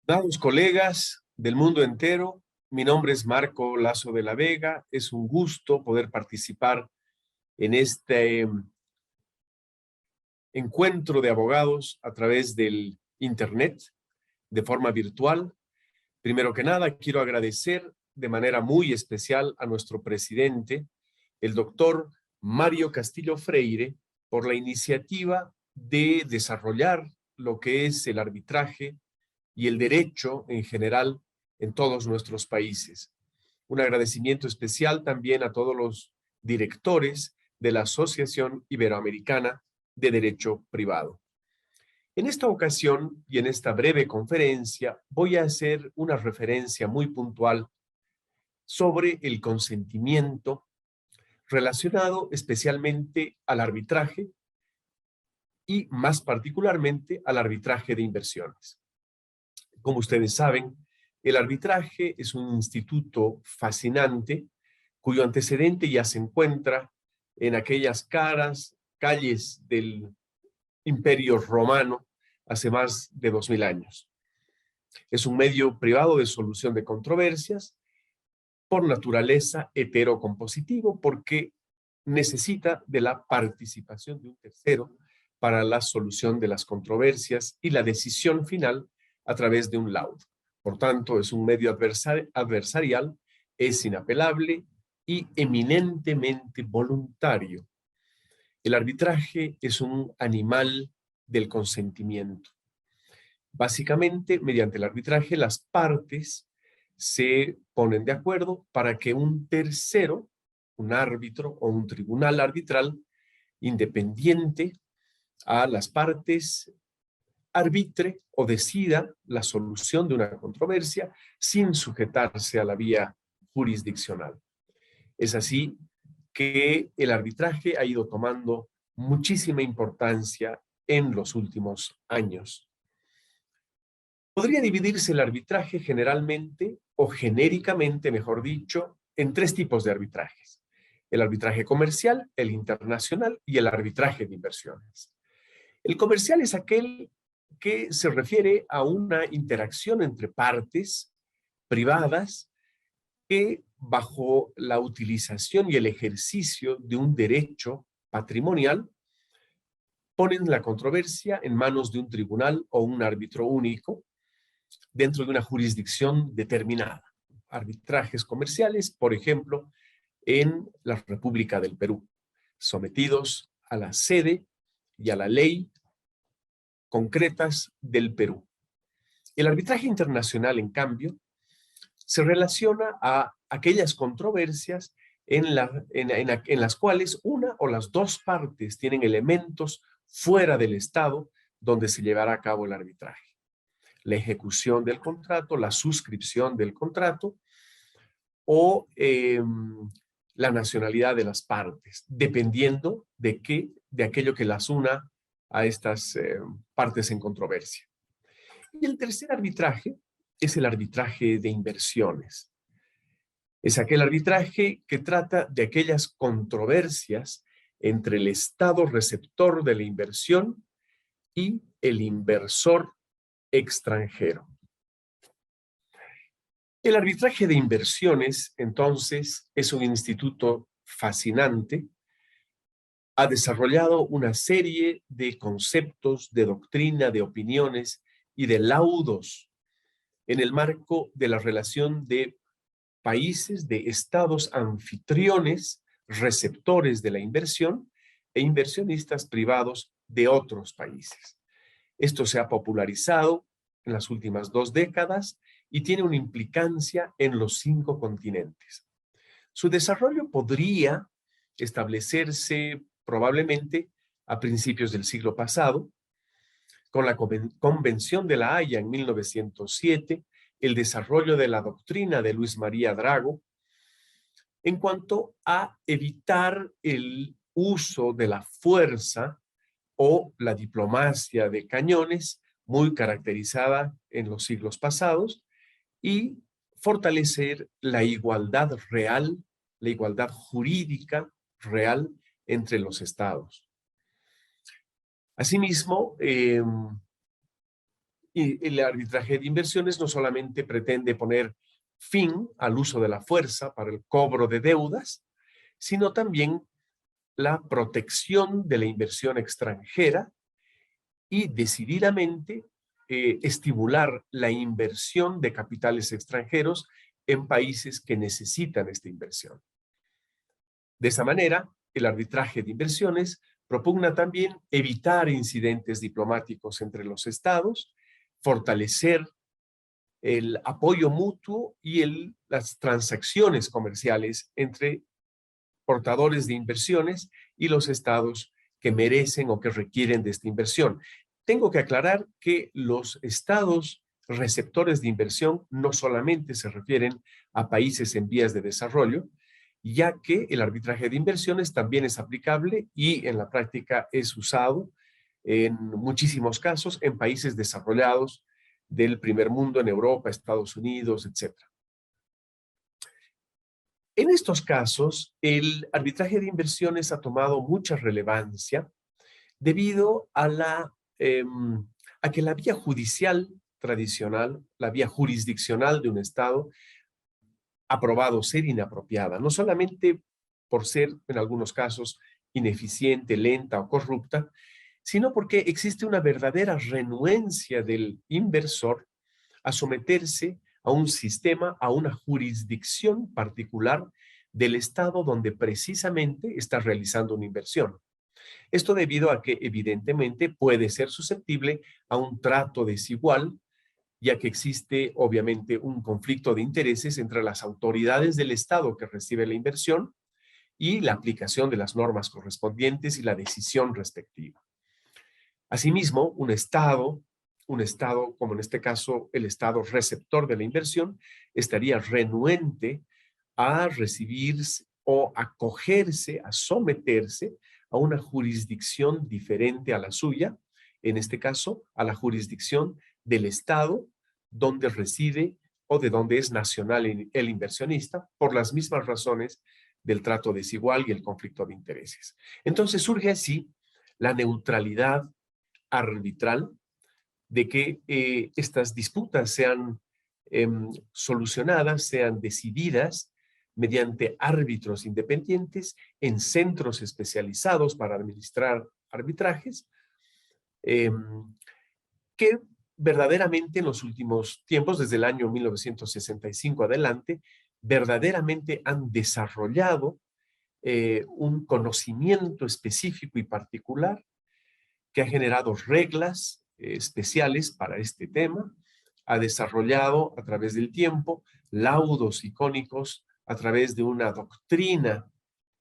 Estimados colegas del mundo entero, mi nombre es Marco Lazo de la Vega. Es un gusto poder participar en este encuentro de abogados a través del Internet, de forma virtual. Primero que nada, quiero agradecer de manera muy especial a nuestro presidente, el doctor Mario Castillo Freire, por la iniciativa de desarrollar lo que es el arbitraje y el derecho en general en todos nuestros países. Un agradecimiento especial también a todos los directores de la Asociación Iberoamericana de Derecho Privado. En esta ocasión y en esta breve conferencia voy a hacer una referencia muy puntual sobre el consentimiento relacionado especialmente al arbitraje y más particularmente al arbitraje de inversiones. Como ustedes saben, el arbitraje es un instituto fascinante cuyo antecedente ya se encuentra en aquellas calles del Imperio Romano hace más de 2000 años. Es un medio privado de solución de controversias, por naturaleza heterocompositivo, porque necesita de la participación de un tercero para la solución de las controversias y la decisión final a través de un laudo. Por tanto, es un medio adversarial, es inapelable y eminentemente voluntario. El arbitraje es un animal del consentimiento. Básicamente, mediante el arbitraje, las partes se ponen de acuerdo para que un tercero, un árbitro o un tribunal arbitral independiente a las partes, arbitre o decida la solución de una controversia sin sujetarse a la vía jurisdiccional. Es así que el arbitraje ha ido tomando muchísima importancia en los últimos años. Podría dividirse el arbitraje generalmente o genéricamente, mejor dicho, en tres tipos de arbitrajes: el arbitraje comercial, el internacional y el arbitraje de inversiones. El comercial es aquel que se refiere a una interacción entre partes privadas que, bajo la utilización y el ejercicio de un derecho patrimonial, ponen la controversia en manos de un tribunal o un árbitro único dentro de una jurisdicción determinada. Arbitrajes comerciales, por ejemplo, en la República del Perú, sometidos a la sede y a la ley concretas del Perú. El arbitraje internacional, en cambio, se relaciona a aquellas controversias en las cuales una o las dos partes tienen elementos fuera del Estado donde se llevará a cabo el arbitraje. La ejecución del contrato, la suscripción del contrato o la nacionalidad de las partes, dependiendo de aquello que las una a estas partes en controversia. Y el tercer arbitraje es el arbitraje de inversiones. Es aquel arbitraje que trata de aquellas controversias entre el Estado receptor de la inversión y el inversor extranjero. El arbitraje de inversiones, entonces, es un instituto fascinante. Ha desarrollado una serie de conceptos, de doctrina, de opiniones y de laudos en el marco de la relación de países, de estados anfitriones, receptores de la inversión e inversionistas privados de otros países. Esto se ha popularizado en las últimas 2 décadas y tiene una implicancia en los 5 continentes. Su desarrollo podría establecerse probablemente a principios del siglo pasado, con la Convención de La Haya en 1907, el desarrollo de la doctrina de Luis María Drago, en cuanto a evitar el uso de la fuerza o la diplomacia de cañones, muy caracterizada en los siglos pasados, y fortalecer la igualdad real, la igualdad jurídica real entre los estados. Asimismo, Y el arbitraje de inversiones no solamente pretende poner fin al uso de la fuerza para el cobro de deudas, sino también la protección de la inversión extranjera y decididamente estimular la inversión de capitales extranjeros en países que necesitan esta inversión. De esa manera, el arbitraje de inversiones propugna también evitar incidentes diplomáticos entre los estados, fortalecer el apoyo mutuo y las transacciones comerciales entre portadores de inversiones y los estados que merecen o que requieren de esta inversión. Tengo que aclarar que los estados receptores de inversión no solamente se refieren a países en vías de desarrollo, ya que el arbitraje de inversiones también es aplicable y en la práctica es usado en muchísimos casos en países desarrollados del primer mundo, en Europa, Estados Unidos, etc. En estos casos, el arbitraje de inversiones ha tomado mucha relevancia debido a que la vía judicial tradicional, la vía jurisdiccional de un Estado, ha probado ser inapropiada, no solamente por ser, en algunos casos, ineficiente, lenta o corrupta, sino porque existe una verdadera renuencia del inversor a someterse a un sistema, a una jurisdicción particular del Estado donde precisamente está realizando una inversión. Esto debido a que evidentemente puede ser susceptible a un trato desigual, ya que existe obviamente un conflicto de intereses entre las autoridades del Estado que recibe la inversión y la aplicación de las normas correspondientes y la decisión respectiva. Asimismo, un Estado como en este caso el Estado receptor de la inversión, estaría renuente a recibir o acogerse, a someterse a una jurisdicción diferente a la suya, en este caso a la jurisdicción del Estado donde reside o de donde es nacional el inversionista, por las mismas razones del trato desigual y el conflicto de intereses. Entonces surge así la neutralidad arbitral de que estas disputas sean solucionadas, sean decididas mediante árbitros independientes en centros especializados para administrar arbitrajes, que verdaderamente en los últimos tiempos, desde el año 1965 adelante, verdaderamente han desarrollado un conocimiento específico y particular que ha generado reglas especiales para este tema, ha desarrollado a través del tiempo laudos icónicos a través de una doctrina,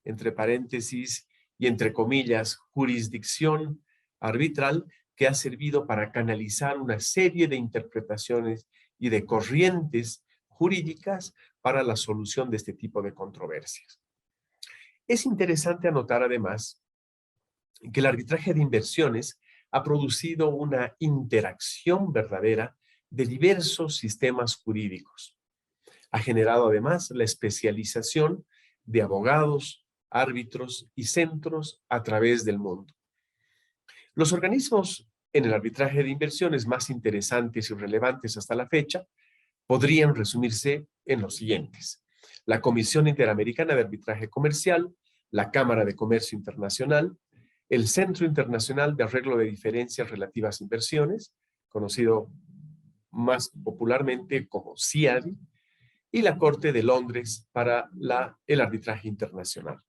entre paréntesis y entre comillas, jurisdicción arbitral, que ha servido para canalizar una serie de interpretaciones y de corrientes jurídicas para la solución de este tipo de controversias. Es interesante anotar además que el arbitraje de inversiones ha producido una interacción verdadera de diversos sistemas jurídicos. Ha generado además la especialización de abogados, árbitros y centros a través del mundo. Los organismos en el arbitraje de inversiones más interesantes y relevantes hasta la fecha podrían resumirse en los siguientes: la Comisión Interamericana de Arbitraje Comercial, la Cámara de Comercio Internacional, el Centro Internacional de Arreglo de Diferencias Relativas a Inversiones, conocido más popularmente como CIADI, y la Corte de Londres para el arbitraje internacional.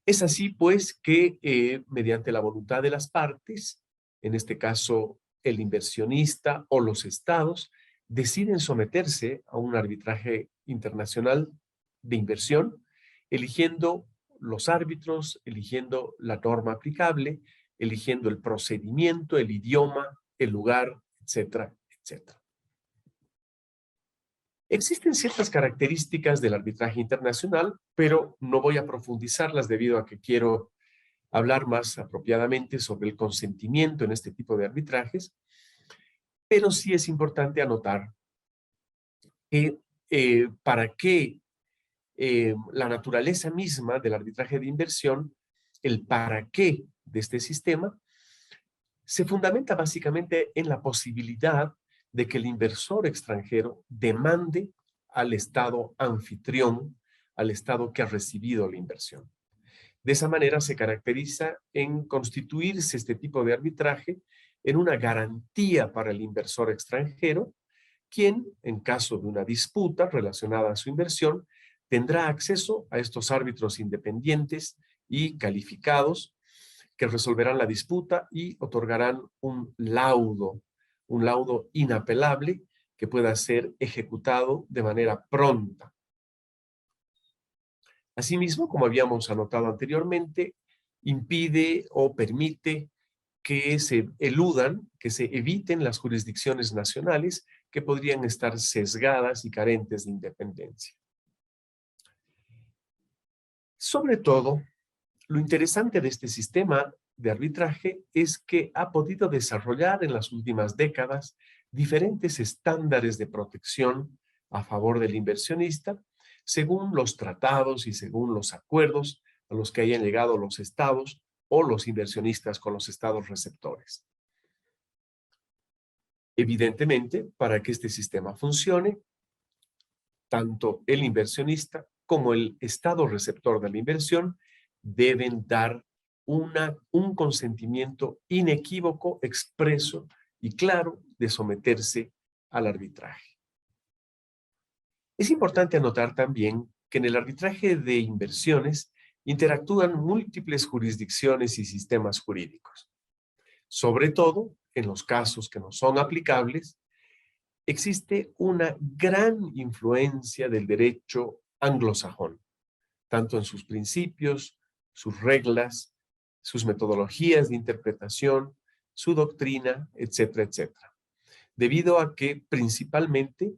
Es así, pues, que mediante la voluntad de las partes, en este caso el inversionista o los estados, deciden someterse a un arbitraje internacional de inversión, eligiendo los árbitros, eligiendo la norma aplicable, eligiendo el procedimiento, el idioma, el lugar, etcétera, etcétera. Existen ciertas características del arbitraje internacional, pero no voy a profundizarlas debido a que quiero hablar más apropiadamente sobre el consentimiento en este tipo de arbitrajes, pero sí es importante anotar que para que la naturaleza misma del arbitraje de inversión, el para qué de este sistema, se fundamenta básicamente en la posibilidad de que el inversor extranjero demande al Estado anfitrión, al Estado que ha recibido la inversión. De esa manera se caracteriza en constituirse este tipo de arbitraje en una garantía para el inversor extranjero, quien, en caso de una disputa relacionada a su inversión, tendrá acceso a estos árbitros independientes y calificados que resolverán la disputa y otorgarán un laudo inapelable que pueda ser ejecutado de manera pronta. Asimismo, como habíamos anotado anteriormente, impide o permite que se eludan, que se eviten las jurisdicciones nacionales que podrían estar sesgadas y carentes de independencia. Sobre todo, lo interesante de este sistema de arbitraje es que ha podido desarrollar en las últimas décadas diferentes estándares de protección a favor del inversionista, según los tratados y según los acuerdos a los que hayan llegado los estados o los inversionistas con los estados receptores. Evidentemente, para que este sistema funcione, tanto el inversionista como el estado receptor de la inversión deben dar un consentimiento inequívoco, expreso y claro de someterse al arbitraje. Es importante anotar también que en el arbitraje de inversiones interactúan múltiples jurisdicciones y sistemas jurídicos. Sobre todo, en los casos que no son aplicables, existe una gran influencia del derecho anglosajón, tanto en sus principios, sus reglas, sus metodologías de interpretación, su doctrina, etcétera, etcétera. Debido a que principalmente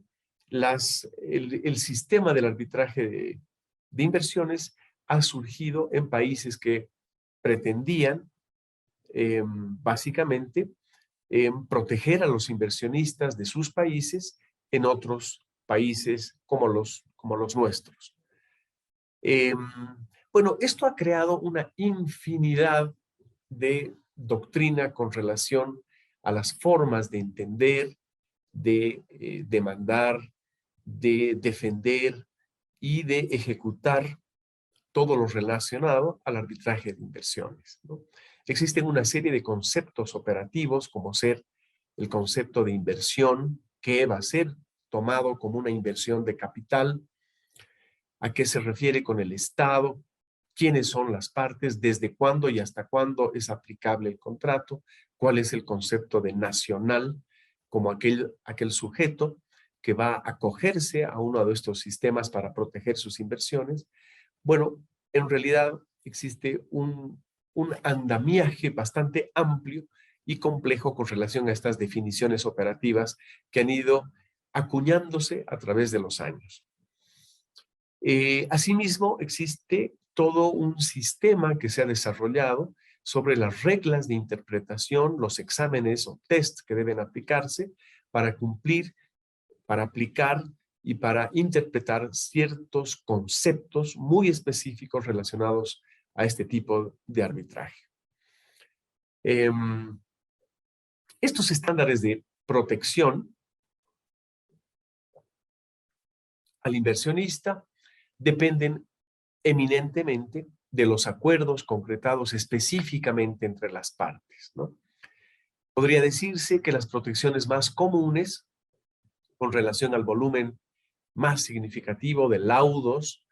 el sistema del arbitraje de inversiones ha surgido en países que pretendían básicamente proteger a los inversionistas de sus países en otros países como los nuestros. Bueno, esto ha creado una infinidad de doctrina con relación a las formas de entender, de demandar, de defender y de ejecutar todo lo relacionado al arbitraje de inversiones, ¿no? Existen una serie de conceptos operativos, como ser el concepto de inversión, que va a ser tomado como una inversión de capital, a qué se refiere con el Estado, quiénes son las partes, desde cuándo y hasta cuándo es aplicable el contrato, cuál es el concepto de nacional, como aquel sujeto que va a acogerse a uno de estos sistemas para proteger sus inversiones. Bueno, en realidad existe un andamiaje bastante amplio y complejo con relación a estas definiciones operativas que han ido acuñándose a través de los años. Asimismo, existe todo un sistema que se ha desarrollado sobre las reglas de interpretación, los exámenes o tests que deben aplicarse para cumplir, para aplicar y para interpretar ciertos conceptos muy específicos relacionados a este tipo de arbitraje. Estos estándares de protección al inversionista dependen eminentemente de los acuerdos concretados específicamente entre las partes, ¿no? Podría decirse que las protecciones más comunes con relación al volumen más significativo de laudos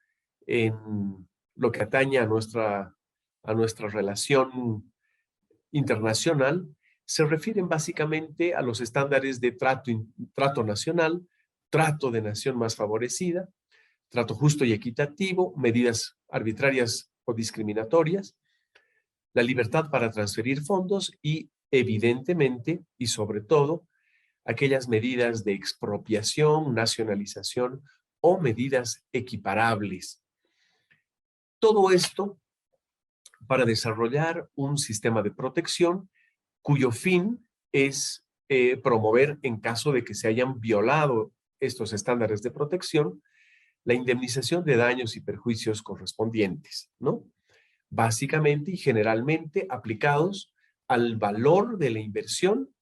en lo que atañe a nuestra relación internacional se refieren básicamente a los estándares de trato nacional, trato de nación más favorecida, trato justo y equitativo, medidas arbitrarias o discriminatorias, la libertad para transferir fondos y, evidentemente, y sobre todo, aquellas medidas de expropiación, nacionalización o medidas equiparables. Todo esto para desarrollar un sistema de protección cuyo fin es promover, en caso de que se hayan violado estos estándares de protección, la indemnización de daños y perjuicios correspondientes, ¿no? Básicamente y generalmente aplicados al valor de la inversión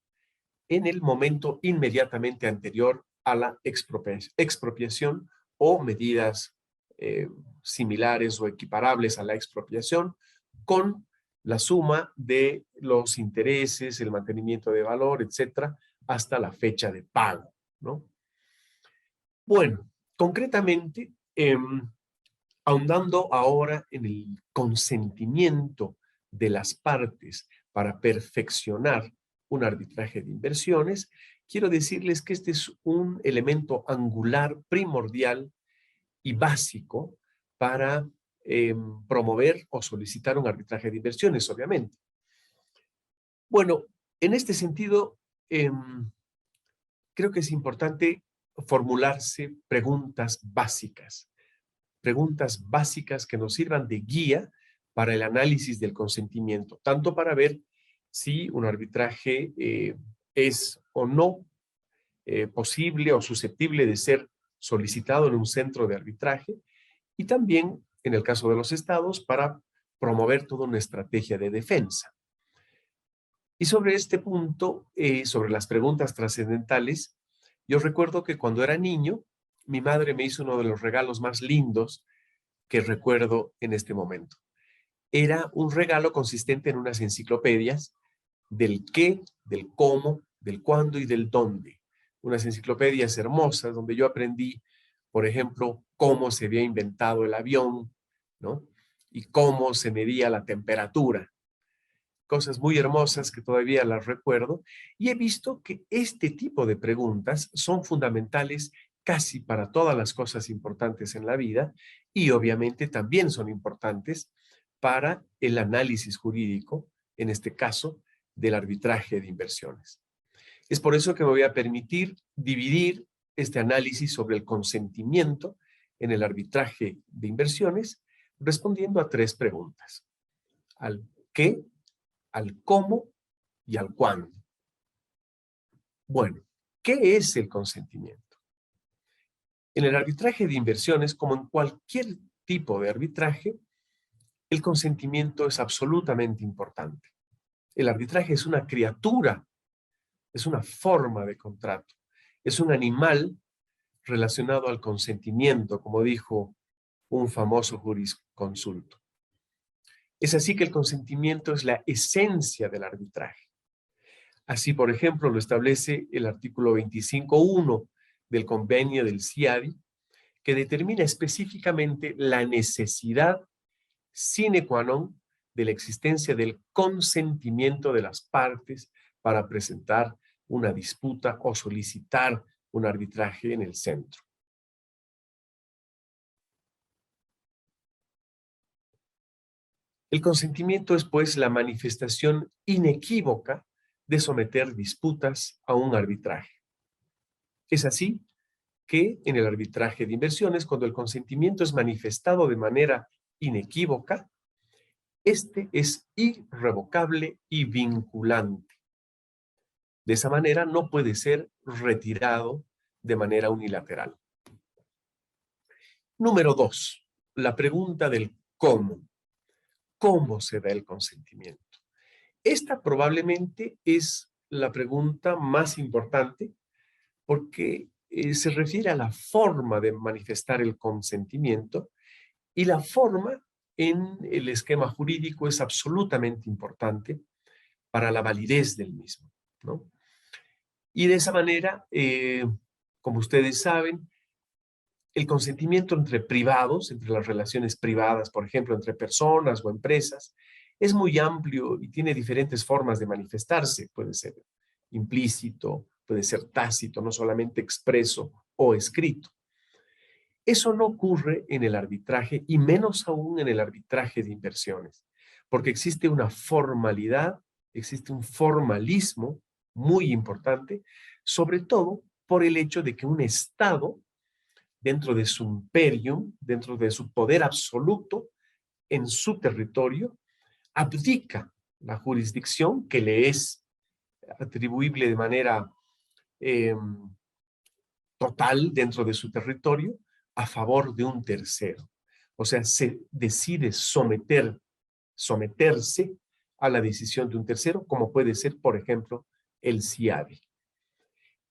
en el momento inmediatamente anterior a la expropiación o medidas similares o equiparables a la expropiación, con la suma de los intereses, el mantenimiento de valor, etcétera, hasta la fecha de pago, ¿no? Bueno, concretamente, ahondando ahora en el consentimiento de las partes para perfeccionar un arbitraje de inversiones, quiero decirles que este es un elemento angular, primordial y básico para promover o solicitar un arbitraje de inversiones, obviamente. Bueno, en este sentido, creo que es importante formularse preguntas básicas que nos sirvan de guía para el análisis del consentimiento, tanto para ver si un arbitraje es o no posible o susceptible de ser solicitado en un centro de arbitraje, y también, en el caso de los estados, para promover toda una estrategia de defensa. Y sobre este punto, sobre las preguntas trascendentales, yo recuerdo que cuando era niño, mi madre me hizo uno de los regalos más lindos que recuerdo en este momento. Era un regalo consistente en unas enciclopedias del qué, del cómo, del cuándo y del dónde. Unas enciclopedias hermosas donde yo aprendí, por ejemplo, cómo se había inventado el avión, ¿no? Y cómo se medía la temperatura. Cosas muy hermosas que todavía las recuerdo, y he visto que este tipo de preguntas son fundamentales casi para todas las cosas importantes en la vida, y obviamente también son importantes para el análisis jurídico, en este caso, del arbitraje de inversiones. Es por eso que me voy a permitir dividir este análisis sobre el consentimiento en el arbitraje de inversiones, respondiendo a 3 preguntas: al qué, al cómo y al cuándo. Bueno, ¿qué es el consentimiento? En el arbitraje de inversiones, como en cualquier tipo de arbitraje, el consentimiento es absolutamente importante. El arbitraje es una criatura, es una forma de contrato, es un animal relacionado al consentimiento, como dijo un famoso jurisconsulto. Es así que el consentimiento es la esencia del arbitraje. Así, por ejemplo, lo establece el artículo 25.1 del convenio del CIADI, que determina específicamente la necesidad sine qua non de la existencia del consentimiento de las partes para presentar una disputa o solicitar un arbitraje en el centro. El consentimiento es, pues, la manifestación inequívoca de someter disputas a un arbitraje. Es así que en el arbitraje de inversiones, cuando el consentimiento es manifestado de manera inequívoca, este es irrevocable y vinculante. De esa manera no puede ser retirado de manera unilateral. Número 2, la pregunta del cómo. ¿Cómo se da el consentimiento? Esta probablemente es la pregunta más importante, porque se refiere a la forma de manifestar el consentimiento, y la forma en el esquema jurídico es absolutamente importante para la validez del mismo, ¿no? Y de esa manera, como ustedes saben, el consentimiento entre privados, entre las relaciones privadas, por ejemplo, entre personas o empresas, es muy amplio y tiene diferentes formas de manifestarse. Puede ser implícito, puede ser tácito, no solamente expreso o escrito. Eso no ocurre en el arbitraje, y menos aún en el arbitraje de inversiones, porque existe una formalidad, existe un formalismo muy importante, sobre todo por el hecho de que un Estado, dentro de su imperium, dentro de su poder absoluto, en su territorio, abdica la jurisdicción que le es atribuible de manera total dentro de su territorio a favor de un tercero. O sea, se decide someterse a la decisión de un tercero, como puede ser, por ejemplo, el CIADI.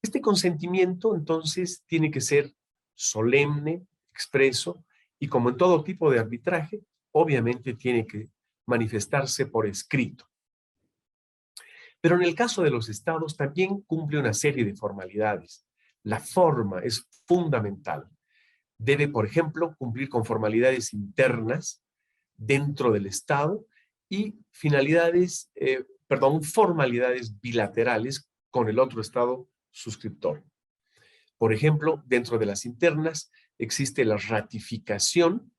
Este consentimiento, entonces, tiene que ser solemne, expreso, y como en todo tipo de arbitraje, obviamente tiene que manifestarse por escrito. Pero en el caso de los estados también cumple una serie de formalidades. La forma es fundamental. Debe, por ejemplo, cumplir con formalidades internas dentro del estado y formalidades bilaterales con el otro estado suscriptor. Por ejemplo, dentro de las internas existe la ratificación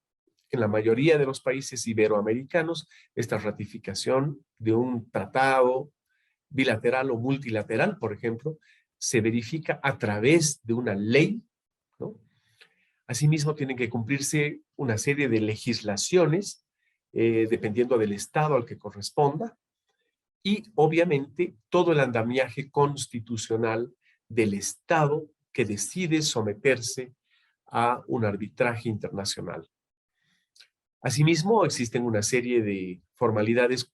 en la mayoría de los países iberoamericanos, esta ratificación de un tratado bilateral o multilateral, por ejemplo, se verifica a través de una ley, ¿no? Asimismo, tienen que cumplirse una serie de legislaciones, dependiendo del estado al que corresponda, y obviamente todo el andamiaje constitucional del estado que decide someterse a un arbitraje internacional. Asimismo, existen una serie de formalidades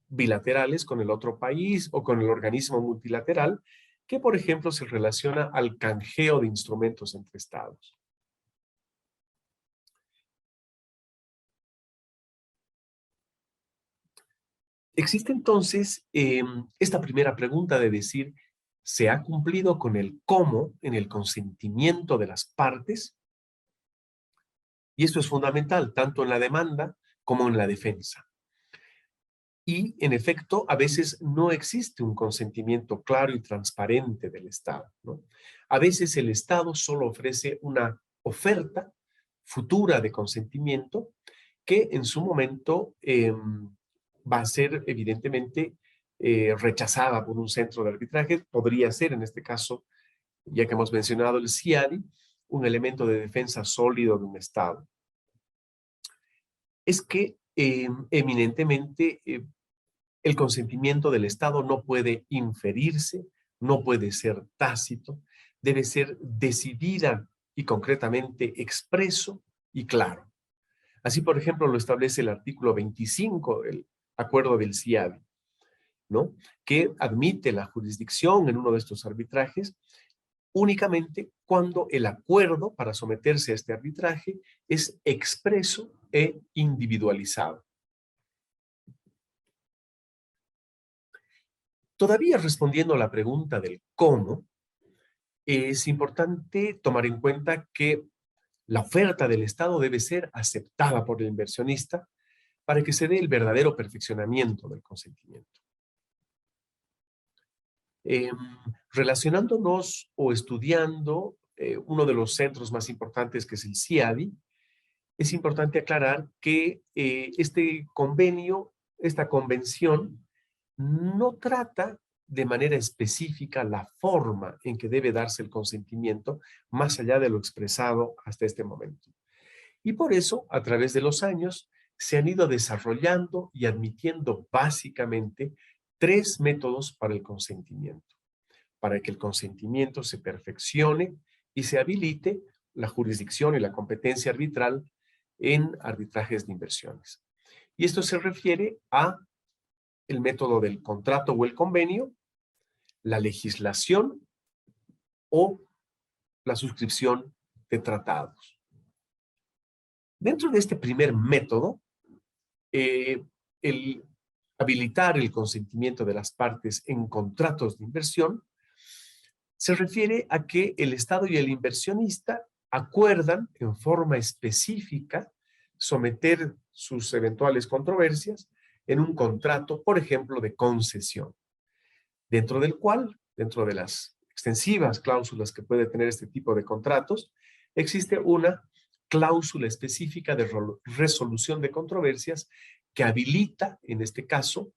bilaterales con el otro país o con el organismo multilateral que, por ejemplo, se relaciona al canjeo de instrumentos entre estados. Existe entonces esta primera pregunta de decir, ¿se ha cumplido con el cómo en el consentimiento de las partes? Y esto es fundamental, tanto en la demanda como en la defensa. Y, en efecto, a veces no existe un consentimiento claro y transparente del Estado, ¿no? A veces el Estado solo ofrece una oferta futura de consentimiento que en su momento va a ser evidentemente rechazada por un centro de arbitraje. Podría ser, en este caso, ya que hemos mencionado el CIADI, un elemento de defensa sólido de un Estado. Es que eminentemente el consentimiento del Estado no puede inferirse, no puede ser tácito, debe ser decidida y concretamente expreso y claro. Así, por ejemplo, lo establece el artículo 25 del Acuerdo del CIADI, ¿no? Que admite la jurisdicción en uno de estos arbitrajes únicamente cuando el acuerdo para someterse a este arbitraje es expreso e individualizado. Todavía respondiendo a la pregunta del cómo, es importante tomar en cuenta que la oferta del Estado debe ser aceptada por el inversionista para que se dé el verdadero perfeccionamiento del consentimiento. Relacionándonos o estudiando uno de los centros más importantes que es el CIADI, es importante aclarar que este convenio, esta convención, no trata de manera específica la forma en que debe darse el consentimiento, más allá de lo expresado hasta este momento. Y por eso, a través de los años, se han ido desarrollando y admitiendo básicamente 3 métodos para el consentimiento, para que el consentimiento se perfeccione y se habilite la jurisdicción y la competencia arbitral en arbitrajes de inversiones. Y esto se refiere a el método del contrato o el convenio, la legislación o la suscripción de tratados. Dentro de este primer método, el habilitar el consentimiento de las partes en contratos de inversión se refiere a que el Estado y el inversionista acuerdan en forma específica someter sus eventuales controversias en un contrato, por ejemplo, de concesión, dentro del cual, dentro de las extensivas cláusulas que puede tener este tipo de contratos, existe una cláusula específica de resolución de controversias que habilita, en este caso,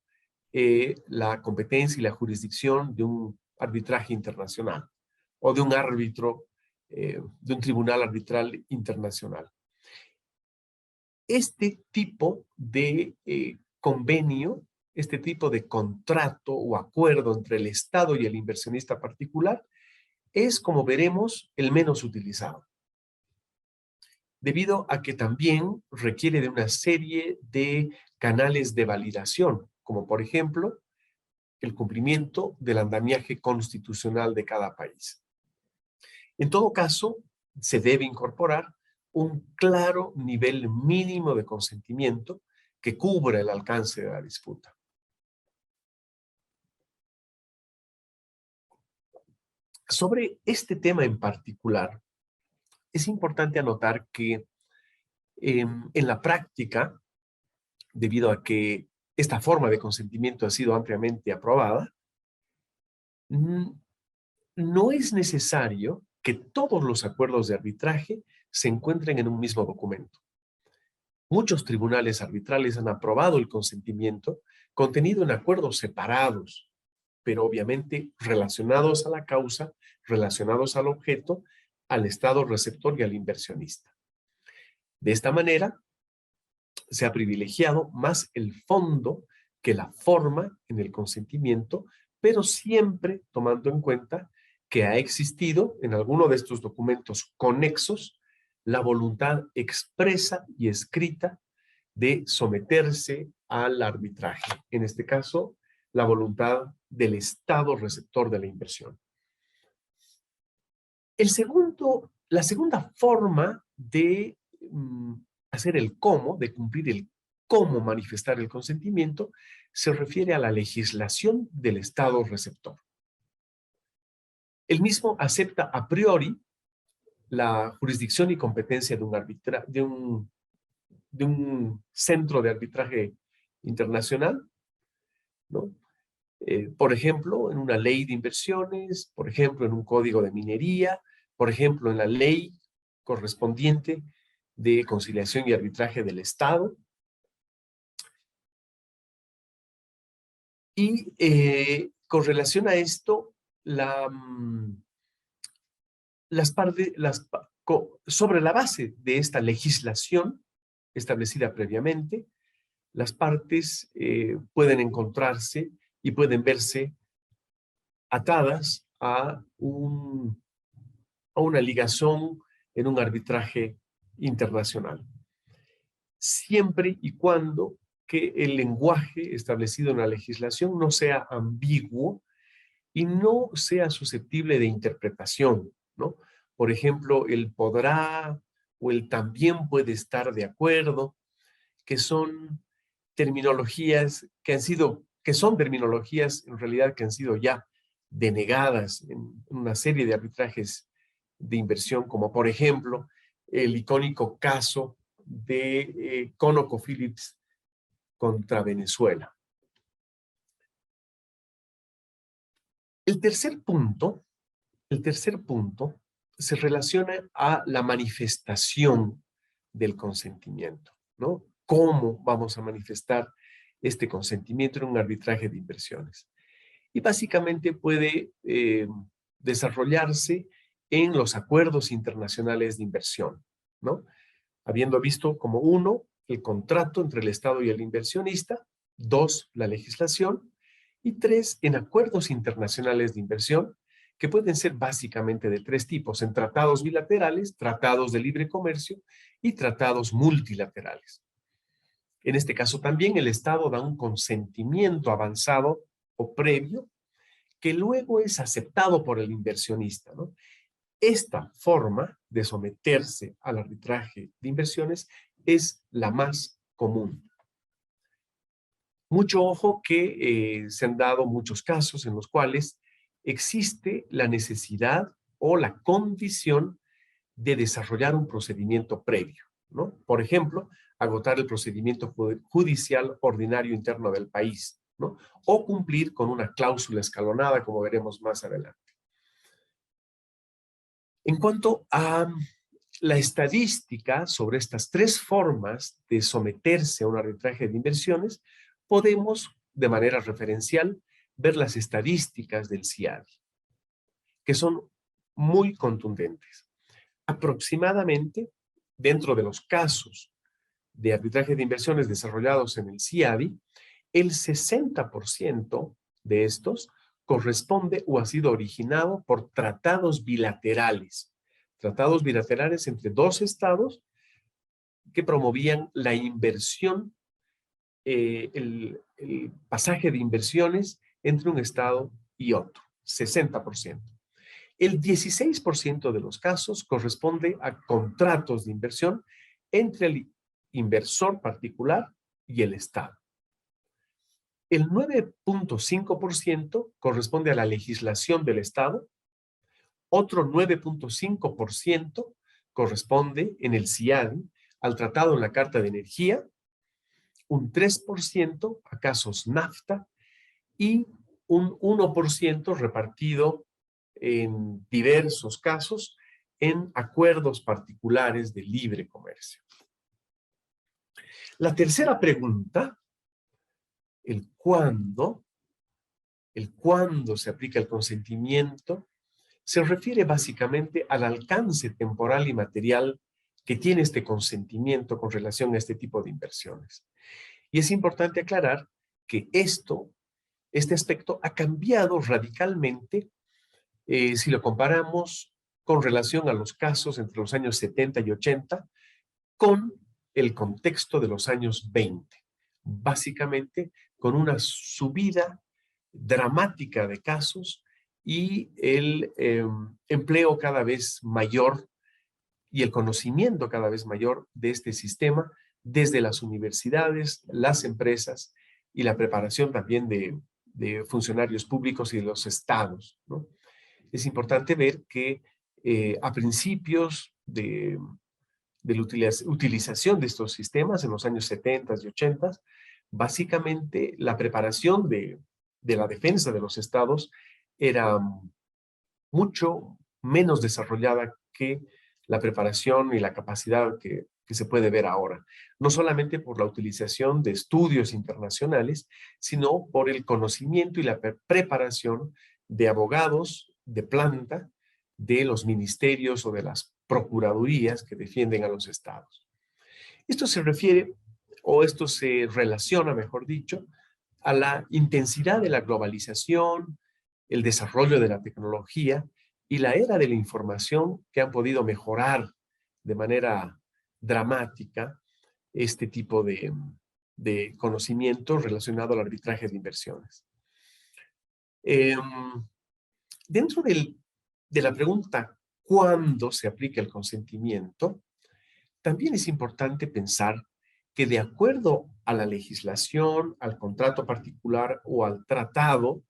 la competencia y la jurisdicción de un arbitraje internacional o de un árbitro, de un tribunal arbitral internacional. Este tipo de convenio, este tipo de contrato o acuerdo entre el Estado y el inversionista particular es, como veremos, el menos utilizado, debido a que también requiere de una serie de canales de validación, como por ejemplo el cumplimiento del andamiaje constitucional de cada país. En todo caso, se debe incorporar un claro nivel mínimo de consentimiento que cubra el alcance de la disputa. Sobre este tema en particular, es importante anotar que en la práctica, debido a que esta forma de consentimiento ha sido ampliamente aprobada, no es necesario que todos los acuerdos de arbitraje se encuentren en un mismo documento. Muchos tribunales arbitrales han aprobado el consentimiento contenido en acuerdos separados, pero obviamente relacionados a la causa, relacionados al objeto, al estado receptor y al inversionista. De esta manera, se ha privilegiado más el fondo que la forma en el consentimiento, pero siempre tomando en cuenta que ha existido en alguno de estos documentos conexos la voluntad expresa y escrita de someterse al arbitraje. En este caso, la voluntad del estado receptor de la inversión. La segunda forma de hacer el cómo, de cumplir el cómo manifestar el consentimiento, se refiere a la legislación del estado receptor. El mismo acepta a priori la jurisdicción y competencia de un centro de arbitraje internacional, ¿no? Por ejemplo, en una ley de inversiones, por ejemplo, en un código de minería, por ejemplo, en la ley correspondiente de conciliación y arbitraje del Estado. Y con relación a esto, sobre la base de esta legislación establecida previamente, las partes pueden encontrarse y pueden verse atadas a una ligación en un arbitraje internacional. Siempre y cuando que el lenguaje establecido en la legislación no sea ambiguo y no sea susceptible de interpretación, ¿no? Por ejemplo, el podrá o el también puede estar de acuerdo, que son terminologías que son terminologías en realidad que han sido ya denegadas en una serie de arbitrajes de inversión, como por ejemplo el icónico caso de ConocoPhillips contra Venezuela. El tercer punto se relaciona a la manifestación del consentimiento, ¿no? ¿Cómo vamos a manifestar este consentimiento en un arbitraje de inversiones? Y básicamente puede desarrollarse en los acuerdos internacionales de inversión, ¿no? Habiendo visto como 1, el contrato entre el Estado y el inversionista, 2, la legislación, y 3, en acuerdos internacionales de inversión, que pueden ser básicamente de 3 tipos, en tratados bilaterales, tratados de libre comercio y tratados multilaterales. En este caso también el Estado da un consentimiento avanzado o previo que luego es aceptado por el inversionista, ¿no? Esta forma de someterse al arbitraje de inversiones es la más común. Mucho ojo que se han dado muchos casos en los cuales existe la necesidad o la condición de desarrollar un procedimiento previo, ¿no? Por ejemplo, agotar el procedimiento judicial ordinario interno del país, ¿no? O cumplir con una cláusula escalonada, como veremos más adelante. En cuanto a la estadística sobre estas 3 formas de someterse a un arbitraje de inversiones, podemos, de manera referencial, ver las estadísticas del CIADI, que son muy contundentes. Aproximadamente, dentro de los casos de arbitraje de inversiones desarrollados en el CIADI, el 60% de estos corresponde o ha sido originado por tratados bilaterales entre 2 estados que promovían la inversión el pasaje de inversiones entre un estado y otro, 60%. El 16% de los casos corresponde a contratos de inversión entre el inversor particular y el Estado. El 9.5% corresponde a la legislación del Estado. Otro 9.5% corresponde en el CIADI al Tratado en la Carta de Energía, un 3% a casos NAFTA y un 1% repartido en diversos casos en acuerdos particulares de libre comercio. La tercera pregunta, el cuándo se aplica el consentimiento, se refiere básicamente al alcance temporal y material que tiene este consentimiento con relación a este tipo de inversiones. Y es importante aclarar que este aspecto ha cambiado radicalmente si lo comparamos con relación a los casos entre los años 70 y 80 con el contexto de los años 20. Básicamente con una subida dramática de casos y el empleo cada vez mayor y el conocimiento cada vez mayor de este sistema desde las universidades, las empresas y la preparación también de funcionarios públicos y de los estados, ¿no? Es importante ver que a principios de la utilización de estos sistemas en los años 70 y 80, básicamente la preparación de la defensa de los estados era mucho menos desarrollada que la preparación y la capacidad que se puede ver ahora. No solamente por la utilización de estudios internacionales, sino por el conocimiento y la preparación de abogados de planta de los ministerios o de las procuradurías que defienden a los estados. Esto se refiere, o esto se relaciona, mejor dicho, a la intensidad de la globalización, el desarrollo de la tecnología y la era de la información que han podido mejorar de manera dramática este tipo de conocimiento relacionado al arbitraje de inversiones. Dentro de la pregunta ¿cuándo se aplica el consentimiento? También es importante pensar que de acuerdo a la legislación, al contrato particular o al tratado,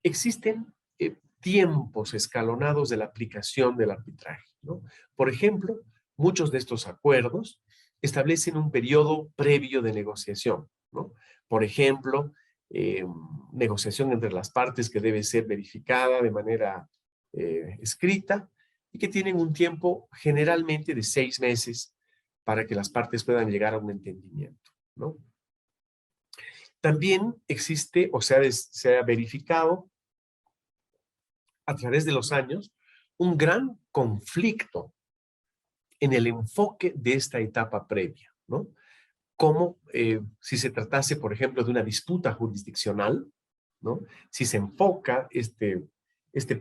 existen tiempos escalonados de la aplicación del arbitraje, ¿no? Por ejemplo, muchos de estos acuerdos establecen un periodo previo de negociación, ¿no? Por ejemplo, negociación entre las partes que debe ser verificada de manera escrita y que tienen un tiempo generalmente de 6 meses para que las partes puedan llegar a un entendimiento, ¿no? También existe o se ha verificado a través de los años un gran conflicto en el enfoque de esta etapa previa, ¿no? Como si se tratase, por ejemplo, de una disputa jurisdiccional, ¿no? Si se enfoca este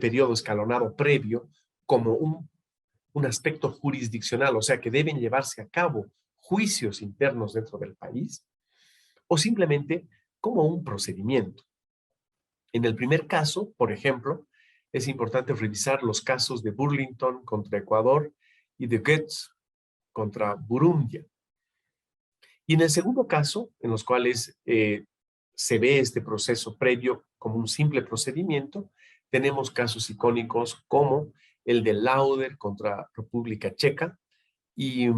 periodo escalonado previo como un aspecto jurisdiccional, o sea, que deben llevarse a cabo juicios internos dentro del país, o simplemente como un procedimiento. En el primer caso, por ejemplo, es importante revisar los casos de Burlington contra Ecuador y de Goetz contra Burundi. Y en el segundo caso, en los cuales se ve este proceso previo como un simple procedimiento, tenemos casos icónicos como el de Lauder contra República Checa y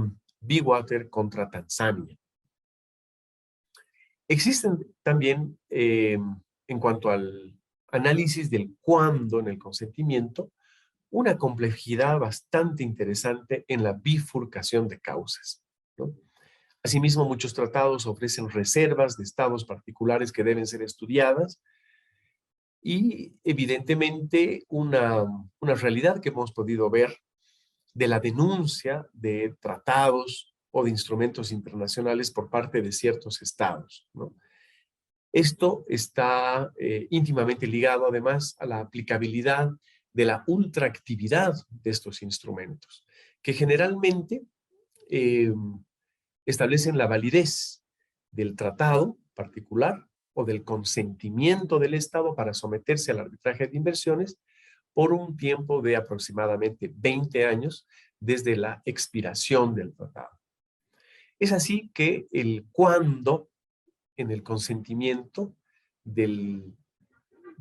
Bywater contra Tanzania. Existen también, en cuanto al análisis del cuándo en el consentimiento, una complejidad bastante interesante en la bifurcación de causas, ¿no? Asimismo, muchos tratados ofrecen reservas de estados particulares que deben ser estudiadas y, evidentemente, una realidad que hemos podido ver de la denuncia de tratados o de instrumentos internacionales por parte de ciertos estados, ¿no? Esto está íntimamente ligado, además, a la aplicabilidad de la ultraactividad de estos instrumentos, que generalmente establecen la validez del tratado particular o del consentimiento del Estado para someterse al arbitraje de inversiones por un tiempo de aproximadamente 20 años desde la expiración del tratado. Es así que el cuándo en el consentimiento de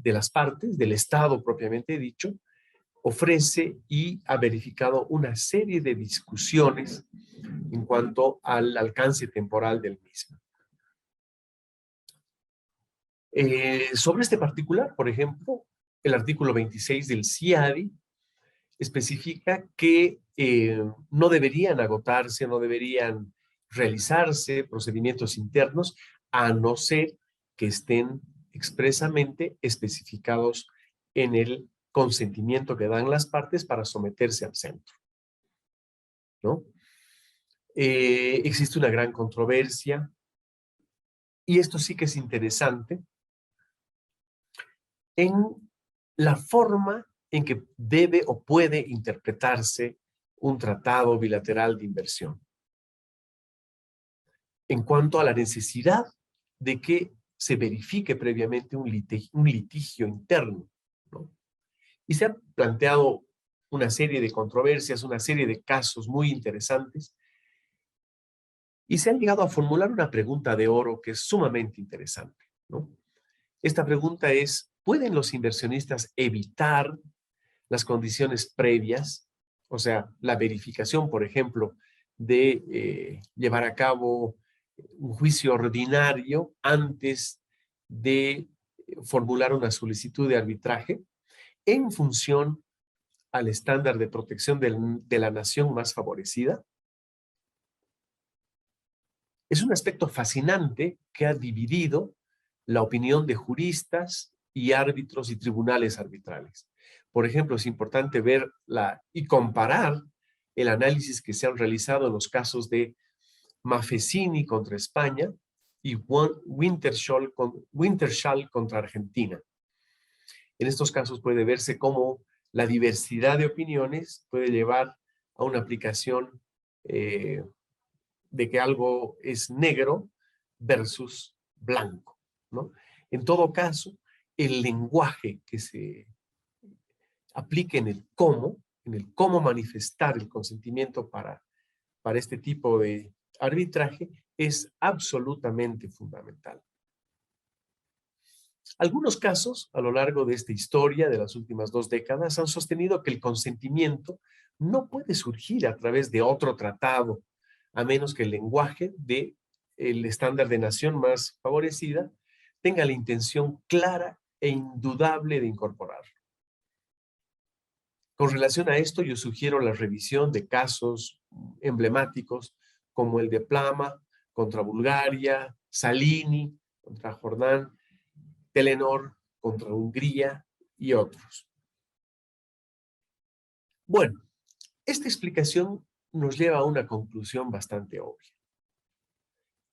las partes, del Estado propiamente dicho, ofrece y ha verificado una serie de discusiones en cuanto al alcance temporal del mismo. Sobre este particular, por ejemplo, el artículo 26 del CIADI especifica que no deberían agotarse, no deberían realizarse procedimientos internos a no ser que estén expresamente especificados en el consentimiento que dan las partes para someterse al centro, ¿no? Existe una gran controversia y esto sí que es interesante en la forma en que debe o puede interpretarse un tratado bilateral de inversión. En cuanto a la necesidad de que se verifique previamente un litigio interno, ¿no? Y se han planteado una serie de controversias, una serie de casos muy interesantes, y se han llegado a formular una pregunta de oro que es sumamente interesante, ¿no? Esta pregunta es, ¿pueden los inversionistas evitar las condiciones previas? O sea, la verificación, por ejemplo, de llevar a cabo un juicio ordinario antes de formular una solicitud de arbitraje en función al estándar de protección de la nación más favorecida. Es un aspecto fascinante que ha dividido la opinión de juristas y árbitros y tribunales arbitrales. Por ejemplo, es importante ver y comparar el análisis que se han realizado en los casos de Mafecini contra España y Wintershall contra Argentina. En estos casos puede verse cómo la diversidad de opiniones puede llevar a una aplicación de que algo es negro versus blanco, ¿no? En todo caso, el lenguaje que se aplique en el cómo manifestar el consentimiento para este tipo de arbitraje es absolutamente fundamental. Algunos casos a lo largo de esta historia de las últimas 2 décadas han sostenido que el consentimiento no puede surgir a través de otro tratado, a menos que el lenguaje del estándar de nación más favorecida tenga la intención clara e indudable de incorporarlo. Con relación a esto, yo sugiero la revisión de casos emblemáticos como el de Plama contra Bulgaria, Salini contra Jordán, Telenor contra Hungría y otros. Bueno, esta explicación nos lleva a una conclusión bastante obvia.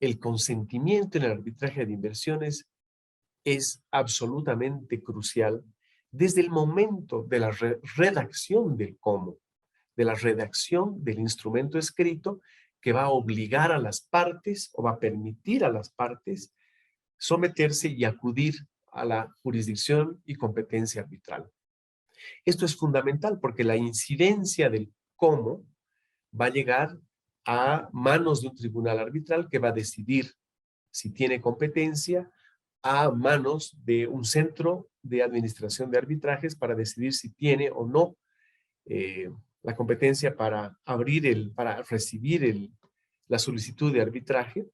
El consentimiento en el arbitraje de inversiones es absolutamente crucial desde el momento de la redacción del cómo, de la redacción del instrumento escrito que va a obligar a las partes o va a permitir a las partes someterse y acudir a la jurisdicción y competencia arbitral. Esto es fundamental porque la incidencia del cómo va a llegar a manos de un tribunal arbitral que va a decidir si tiene competencia, a manos de un centro de administración de arbitrajes para decidir si tiene o no la competencia para recibir la solicitud de arbitraje,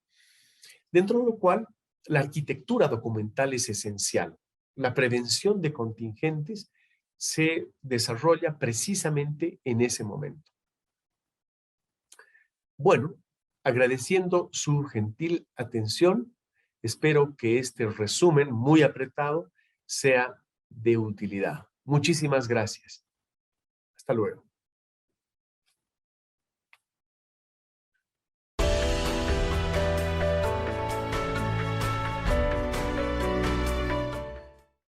dentro de lo cual la arquitectura documental es esencial. La prevención de contingentes se desarrolla precisamente en ese momento. Bueno, agradeciendo su gentil atención, espero que este resumen muy apretado sea de utilidad. Muchísimas gracias. Hasta luego.